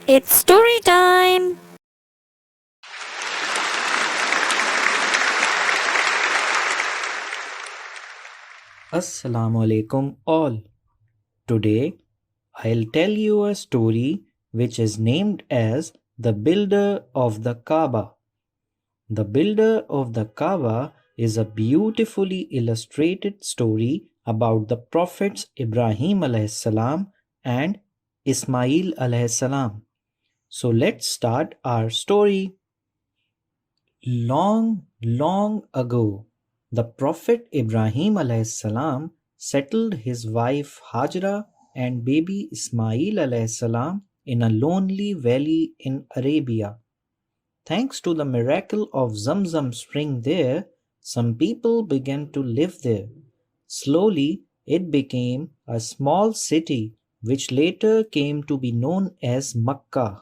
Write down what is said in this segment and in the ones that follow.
It's story time! Assalamu alaikum all. Today I'll tell you a story which is named as The Builder of the Kaabah. The Builder of the Kaabah is a beautifully illustrated story about the Prophets Ibrahim alayhis salam and Ismail alayhis salam. So let's start our story. Long, long ago, the Prophet Ibrahim alayhis salam settled his wife Hajra and baby Ismail alayhis salam in a lonely valley in Arabia. Thanks to the miracle of Zamzam spring there, some people began to live there. Slowly, it became a small city which later came to be known as Makkah.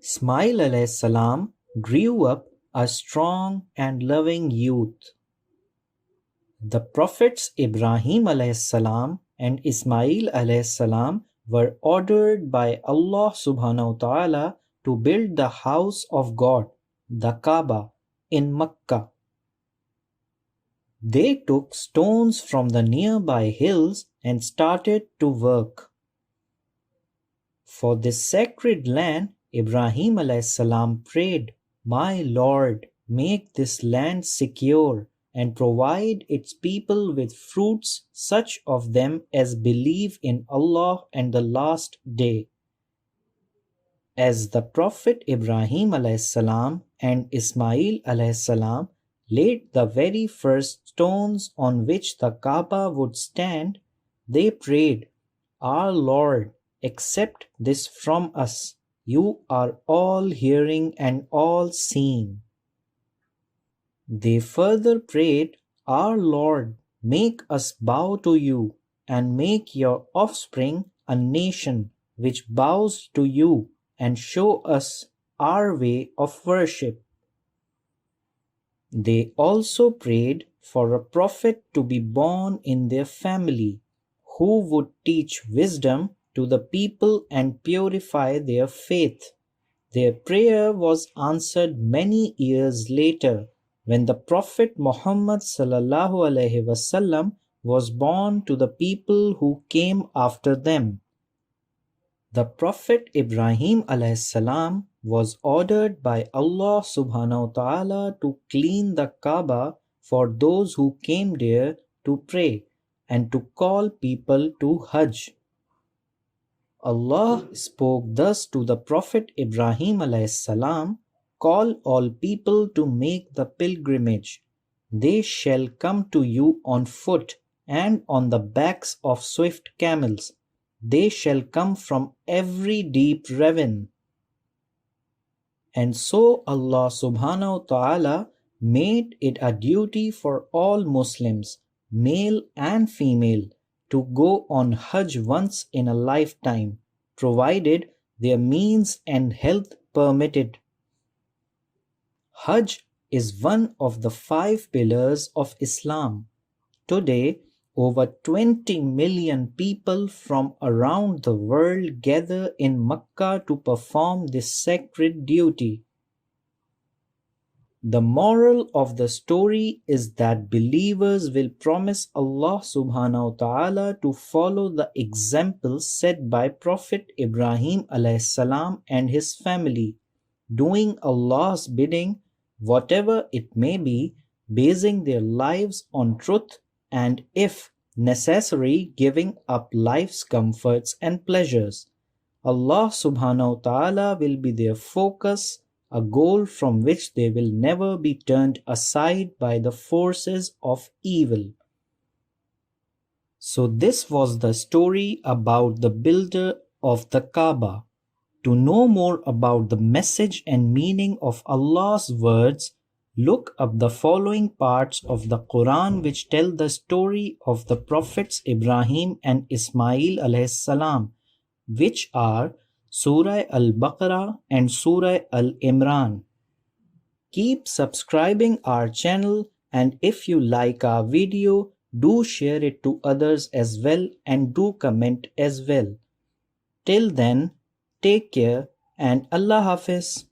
Ismail alayhis salam grew up a strong and loving youth. The Prophets Ibrahim alayhis salam and Ismail alayhis salam were ordered by Allah subhanahu wa ta'ala to build the house of God, the Kaabah, in Makkah. They took stones from the nearby hills and started to work. For this sacred land, Ibrahim alayhis salam prayed, "My Lord, make this land secure and provide its people with fruits, such of them as believe in Allah and the last day." As the Prophet Ibrahim alayhis salam and Ismail alayhis salam laid the very first stones on which the Kaaba would stand, they prayed, "Our Lord, accept this from us. You are all hearing and all seeing." They further prayed, "Our Lord, make us bow to you and make your offspring a nation which bows to you and show us our way of worship." They also prayed for a prophet to be born in their family who would teach wisdom to the people and purify their faith. Their prayer was answered many years later when the Prophet Muhammad sallallahu alaihi wasallam was born to the people who came after them. The Prophet Ibrahim alayhis salam was ordered by Allah subhanahu wa ta'ala to clean the Kaaba for those who came there to pray and to call people to Hajj. Allah spoke thus to the Prophet Ibrahim alayhis salam, "Call all people to make the pilgrimage. They shall come to you on foot and on the backs of swift camels. They shall come from every deep ravine." And so Allah subhanahu wa ta'ala made it a duty for all Muslims, male and female, to go on Hajj once in a lifetime, provided their means and health permitted. Hajj is one of the 5 pillars of Islam. Today, over 20 million people from around the world gather in Makkah to perform this sacred duty. The moral of the story is that believers will promise Allah subhanahu wa ta'ala to follow the example set by Prophet Ibrahim alayhis salam and his family, doing Allah's bidding, whatever it may be, basing their lives on truth and, if necessary, giving up life's comforts and pleasures. Allah subhanahu wa ta'ala will be their focus, a goal from which they will never be turned aside by the forces of evil. So this was the story about the builder of the Kaaba. To know more about the message and meaning of Allah's words, look up the following parts of the Quran which tell the story of the Prophets Ibrahim and Ismail alayhis salam, which are Surah Al-Baqarah and Surah Al-Imran. Keep subscribing our channel, and if you like our video, do share it to others as well and do comment as well. Till then, take care and Allah Hafiz.